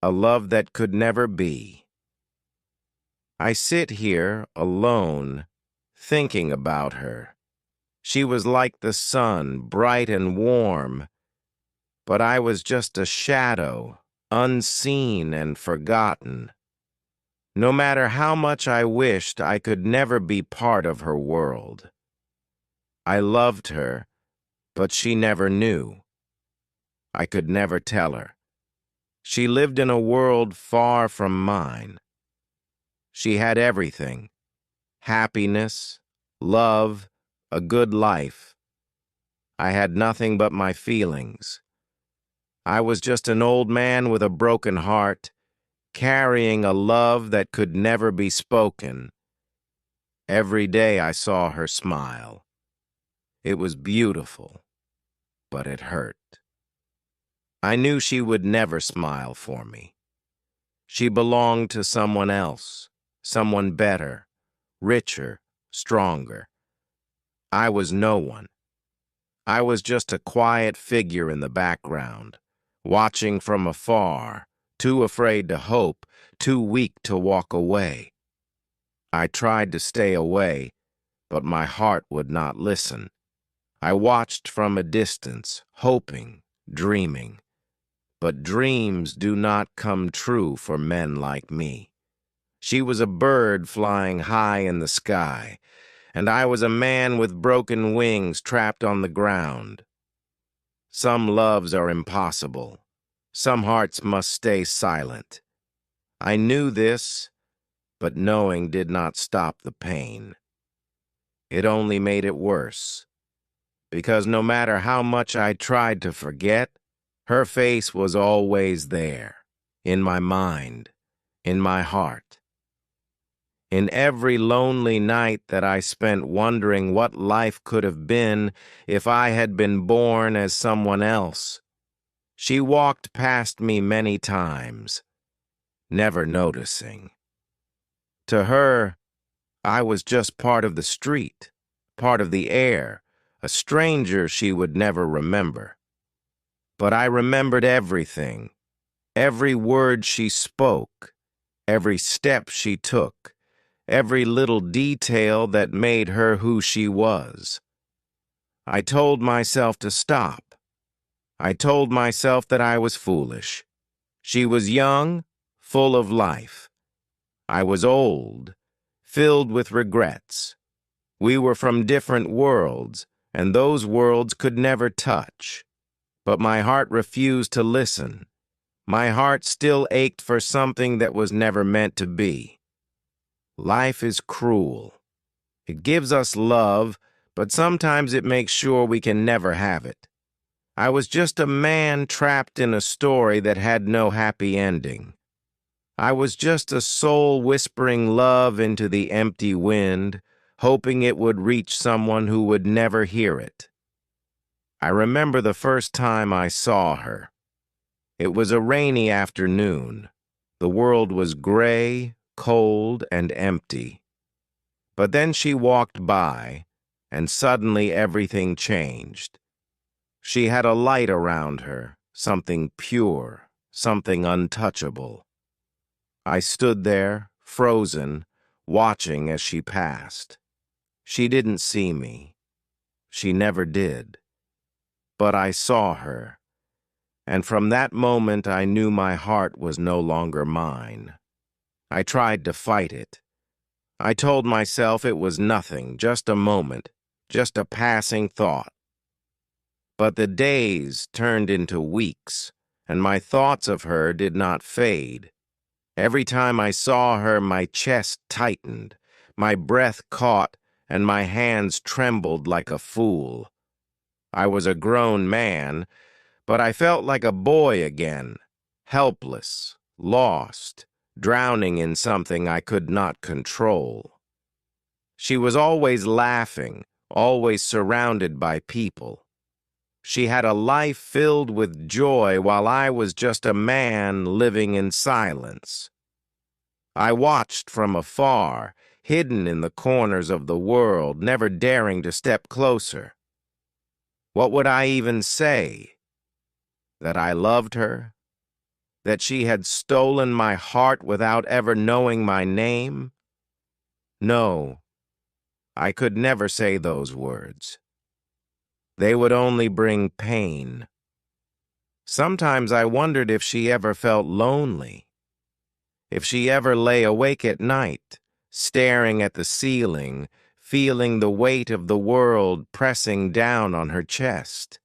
a love that could never be. I sit here alone, thinking about her. She was like the sun, bright and warm, but I was just a shadow, unseen and forgotten. No matter how much I wished, I could never be part of her world. I loved her, but she never knew. I could never tell her. She lived in a world far from mine. She had everything: happiness, love, a good life. I had nothing but my feelings. I was just an old man with a broken heart, carrying a love that could never be spoken. Every day I saw her smile. It was beautiful, but it hurt. I knew she would never smile for me. She belonged to someone else, someone better, richer, stronger. I was no one. I was just a quiet figure in the background, watching from afar, too afraid to hope, too weak to walk away. I tried to stay away, but my heart would not listen. I watched from a distance, hoping, dreaming. But dreams do not come true for men like me. She was a bird flying high in the sky, and I was a man with broken wings trapped on the ground. Some loves are impossible. Some hearts must stay silent. I knew this, but knowing did not stop the pain. It only made it worse, because no matter how much I tried to forget, her face was always there, in my mind, in my heart. In every lonely night that I spent wondering what life could have been if I had been born as someone else, she walked past me many times, never noticing. To her, I was just part of the street, part of the air, a stranger she would never remember. But I remembered everything, every word she spoke, every step she took, every little detail that made her who she was. I told myself to stop. I told myself that I was foolish. She was young, full of life. I was old, filled with regrets. We were from different worlds, and those worlds could never touch. But my heart refused to listen. My heart still ached for something that was never meant to be. Life is cruel. It gives us love, but sometimes it makes sure we can never have it. I was just a man trapped in a story that had no happy ending. I was just a soul whispering love into the empty wind, hoping it would reach someone who would never hear it. I remember the first time I saw her. It was a rainy afternoon. The world was gray, cold, and empty. But then she walked by, and suddenly everything changed. She had a light around her, something pure, something untouchable. I stood there, frozen, watching as she passed. She didn't see me. She never did. But I saw her, and from that moment I knew my heart was no longer mine. I tried to fight it. I told myself it was nothing, just a moment, just a passing thought. But the days turned into weeks, and my thoughts of her did not fade. Every time I saw her, my chest tightened, my breath caught, and my hands trembled like a fool. I was a grown man, but I felt like a boy again, helpless, lost, drowning in something I could not control. She was always laughing, always surrounded by people. She had a life filled with joy while I was just a man living in silence. I watched from afar, hidden in the corners of the world, never daring to step closer. What would I even say? That I loved her? that she had stolen my heart without ever knowing my name? No, I could never say those words. They would only bring pain. Sometimes I wondered if she ever felt lonely, if she ever lay awake at night, staring at the ceiling, feeling the weight of the world pressing down on her chest.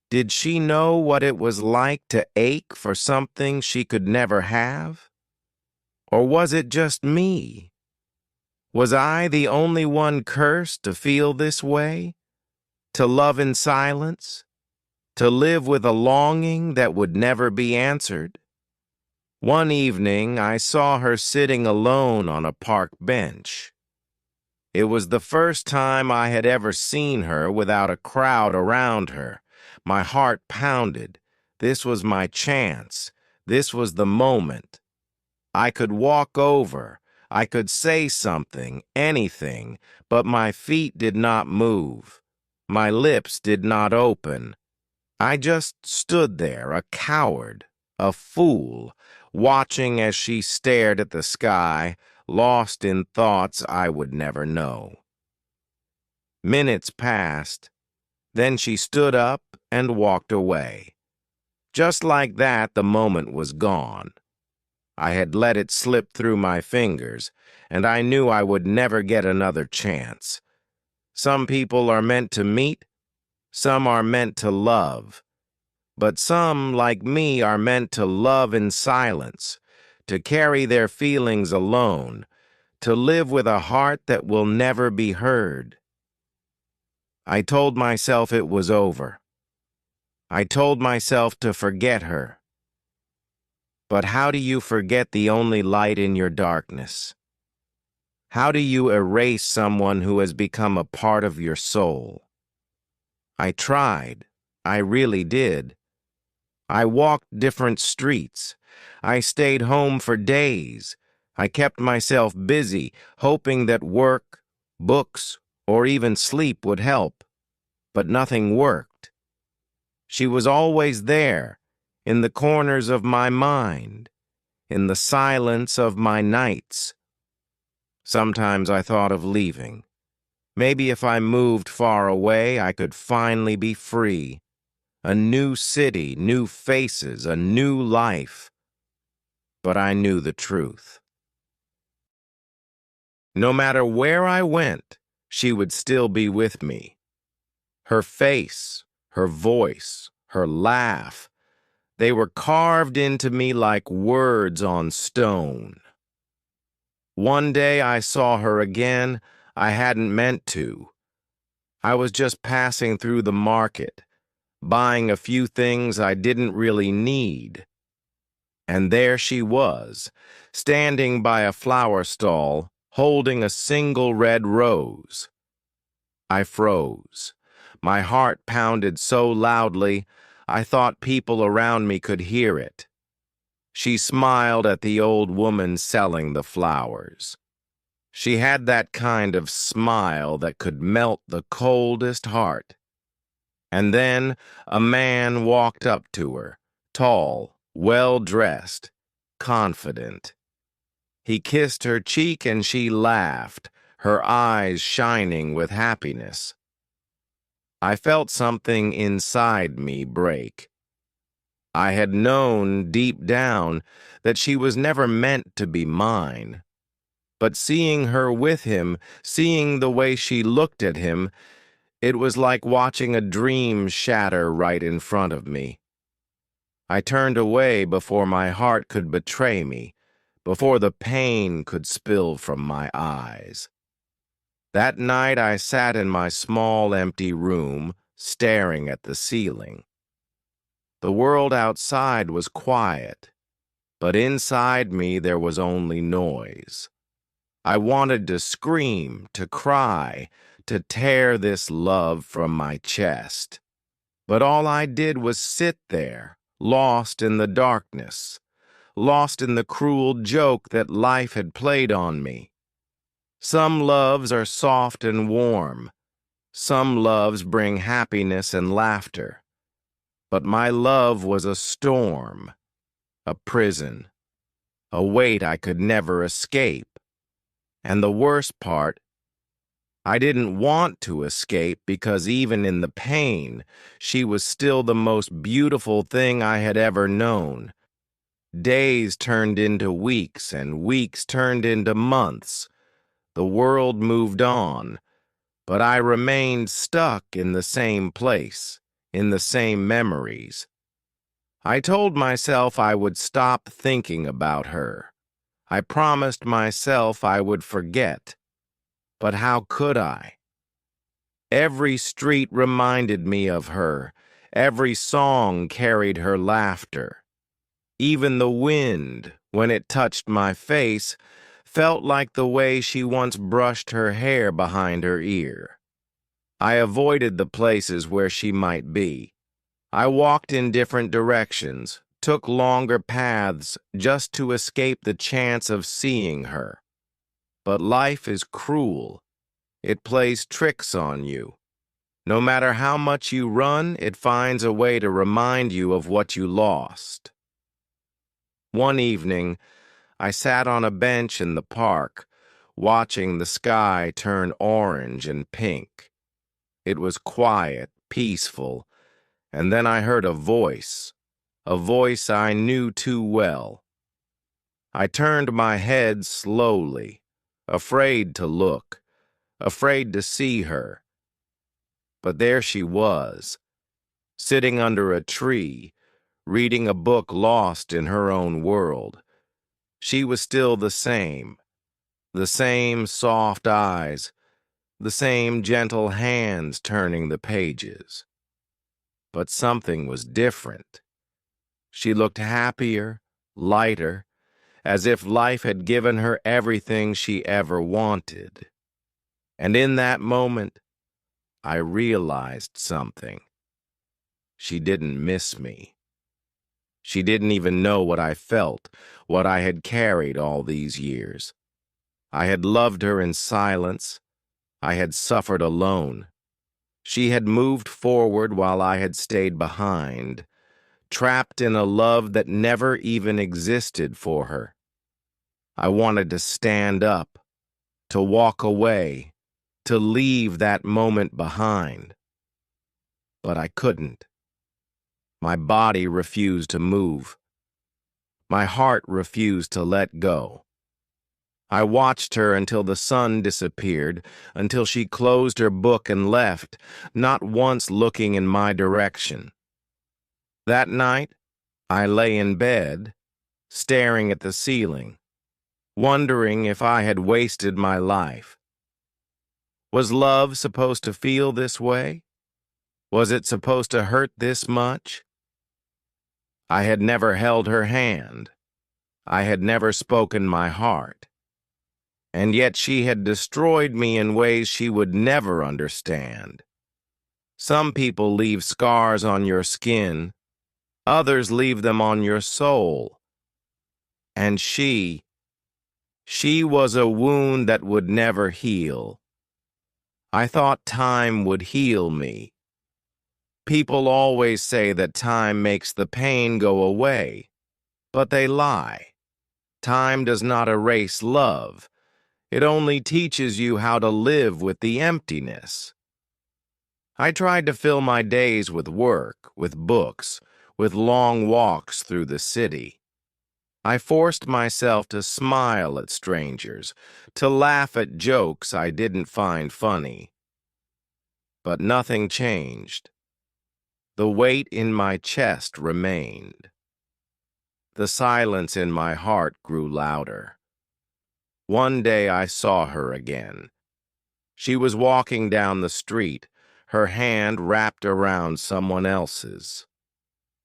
Did she know what it was like to ache for something she could never have? Or was it just me? Was I the only one cursed to feel this way? To love in silence? To live with a longing that would never be answered? One evening, I saw her sitting alone on a park bench. It was the first time I had ever seen her without a crowd around her. My heart pounded. This was my chance. This was the moment. I could walk over. I could say something, anything, but my feet did not move. My lips did not open. I just stood there, a coward, a fool, watching as she stared at the sky, lost in thoughts I would never know. Minutes passed. Then she stood up and walked away. Just like that, the moment was gone. I had let it slip through my fingers, and I knew I would never get another chance. Some people are meant to meet, some are meant to love. But some, like me, are meant to love in silence, to carry their feelings alone, to live with a heart that will never be heard. I told myself it was over. I told myself to forget her. But how do you forget the only light in your darkness? How do you erase someone who has become a part of your soul? I tried. I really did. I walked different streets. I stayed home for days. I kept myself busy, hoping that work, books, or even sleep would help. But nothing worked. She was always there, in the corners of my mind, in the silence of my nights. Sometimes I thought of leaving. Maybe if I moved far away, I could finally be free. A new city, new faces, a new life. But I knew the truth. No matter where I went, she would still be with me. Her face, her voice, her laugh, they were carved into me like words on stone. One day I saw her again. I hadn't meant to. I was just passing through the market, buying a few things I didn't really need. And there she was, standing by a flower stall, holding a single red rose. I froze. My heart pounded so loudly, I thought people around me could hear it. She smiled at the old woman selling the flowers. She had that kind of smile that could melt the coldest heart. And then a man walked up to her, tall, well-dressed, confident. He kissed her cheek and she laughed, her eyes shining with happiness. I felt something inside me break. I had known deep down that she was never meant to be mine. But seeing her with him, seeing the way she looked at him, it was like watching a dream shatter right in front of me. I turned away before my heart could betray me, before the pain could spill from my eyes. That night I sat in my small empty room, staring at the ceiling. The world outside was quiet, but inside me there was only noise. I wanted to scream, to cry, to tear this love from my chest. But all I did was sit there, lost in the darkness, lost in the cruel joke that life had played on me. Some loves are soft and warm. Some loves bring happiness and laughter. But my love was a storm. a prison, a weight I could never escape. And the worst part, I didn't want to escape because even in the pain, she was still the most beautiful thing I had ever known. Days turned into weeks, and weeks turned into months. The world moved on, but I remained stuck in the same place, in the same memories. I told myself I would stop thinking about her. I promised myself I would forget. But how could I? Every street reminded me of her. Every song carried her laughter. Even the wind, when it touched my face, felt like the way she once brushed her hair behind her ear. I avoided the places where she might be. I walked in different directions, took longer paths just to escape the chance of seeing her. But life is cruel. It plays tricks on you. No matter how much you run, it finds a way to remind you of what you lost. One evening, I sat on a bench in the park, watching the sky turn orange and pink. It was quiet, peaceful, and then I heard a voice I knew too well. I turned my head slowly, afraid to look, afraid to see her. But there she was, sitting under a tree, reading a book lost in her own world. She was still the same soft eyes, the same gentle hands turning the pages. But something was different. She looked happier, lighter, as if life had given her everything she ever wanted. And in that moment, I realized something. She didn't miss me. She didn't even know what I felt, what I had carried all these years. I had loved her in silence. I had suffered alone. She had moved forward while I had stayed behind, trapped in a love that never even existed for her. I wanted to stand up, to walk away, to leave that moment behind. But I couldn't. My body refused to move. My heart refused to let go. I watched her until the sun disappeared, until she closed her book and left, not once looking in my direction. That night, I lay in bed, staring at the ceiling, wondering if I had wasted my life. Was love supposed to feel this way? Was it supposed to hurt this much? I had never held her hand. I had never spoken my heart. And yet she had destroyed me in ways she would never understand. Some people leave scars on your skin, others leave them on your soul. And she was a wound that would never heal. I thought time would heal me. People always say that time makes the pain go away, but they lie. Time does not erase love. It only teaches you how to live with the emptiness. I tried to fill my days with work, with books, with long walks through the city. I forced myself to smile at strangers, to laugh at jokes I didn't find funny. But nothing changed. The weight in my chest remained. The silence in my heart grew louder. One day I saw her again. She was walking down the street, her hand wrapped around someone else's.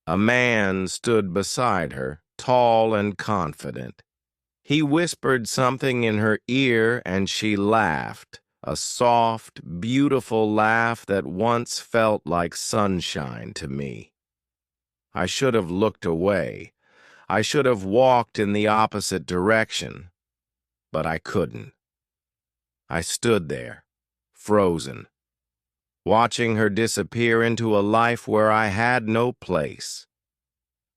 A man stood beside her, tall and confident. He whispered something in her ear and she laughed, a soft, beautiful laugh that once felt like sunshine to me. I should have looked away. I should have walked in the opposite direction, but I couldn't. I stood there, frozen, watching her disappear into a life where I had no place.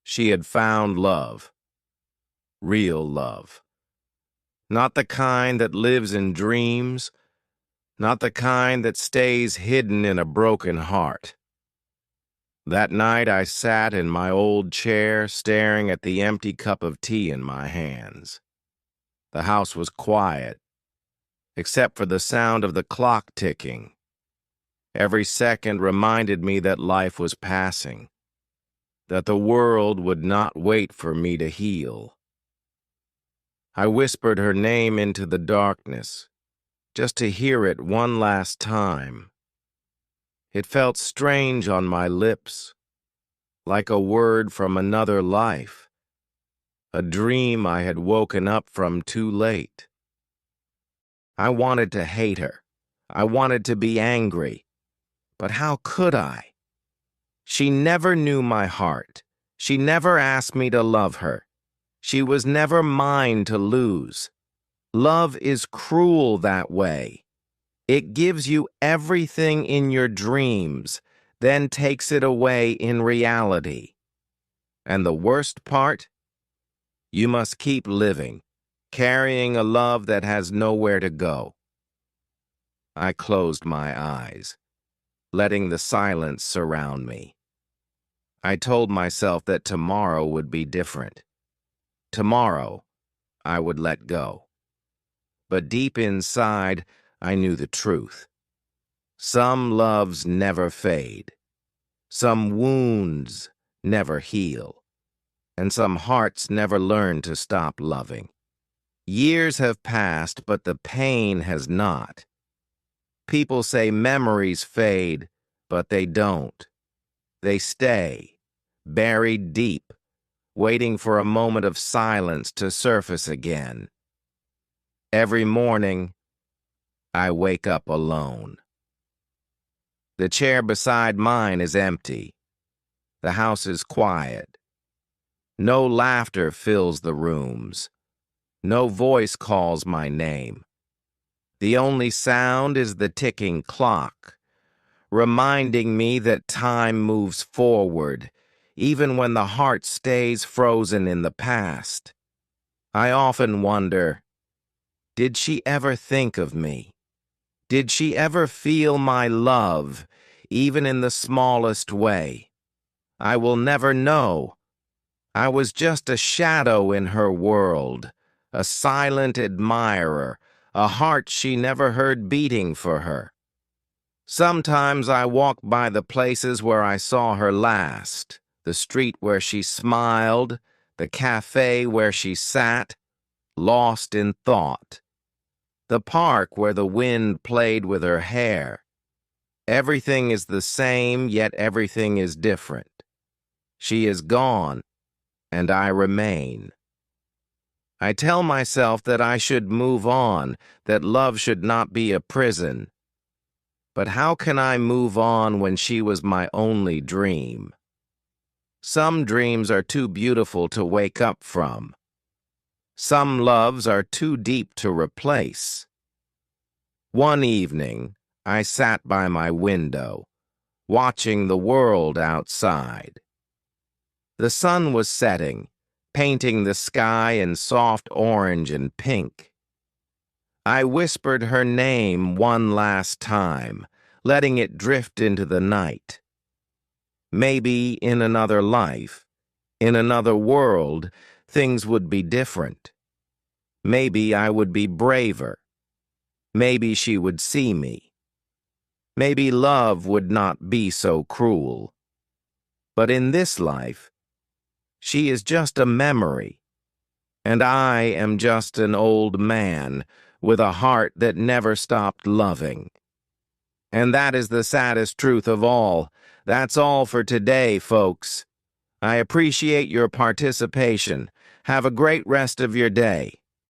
She had found love, real love. Not the kind that lives in dreams, not the kind that stays hidden in a broken heart. That night I sat in my old chair staring at the empty cup of tea in my hands. The house was quiet, except for the sound of the clock ticking. Every second reminded me that life was passing, that the world would not wait for me to heal. I whispered her name into the darkness, just to hear it one last time. It felt strange on my lips, like a word from another life, a dream I had woken up from too late. I wanted to hate her. I wanted to be angry. But how could I? She never knew my heart. She never asked me to love her. She was never mine to lose. Love is cruel that way. It gives you everything in your dreams, then takes it away in reality. And the worst part? You must keep living, carrying a love that has nowhere to go. I closed my eyes, letting the silence surround me. I told myself that tomorrow would be different. Tomorrow, I would let go. But deep inside, I knew the truth. Some loves never fade. Some wounds never heal. And some hearts never learn to stop loving. Years have passed, but the pain has not. People say memories fade, but they don't. They stay, buried deep, waiting for a moment of silence to surface again. Every morning, I wake up alone. The chair beside mine is empty. The house is quiet. No laughter fills the rooms. No voice calls my name. The only sound is the ticking clock, reminding me that time moves forward, even when the heart stays frozen in the past. I often wonder, did she ever think of me? Did she ever feel my love, even in the smallest way? I will never know. I was just a shadow in her world, a silent admirer, a heart she never heard beating for her. Sometimes I walk by the places where I saw her last, the street where she smiled, the cafe where she sat, lost in thought, the park where the wind played with her hair. Everything is the same, yet everything is different. She is gone, and I remain. I tell myself that I should move on, that love should not be a prison. But how can I move on when she was my only dream? Some dreams are too beautiful to wake up from. Some loves are too deep to replace. One evening, I sat by my window, watching the world outside. The sun was setting, painting the sky in soft orange and pink. I whispered her name one last time, letting it drift into the night. Maybe in another life, in another world, things would be different. Maybe I would be braver. Maybe she would see me. Maybe love would not be so cruel. But in this life, she is just a memory, and I am just an old man with a heart that never stopped loving. And that is the saddest truth of all. That's all for today, folks. I appreciate your participation. Have a great rest of your day.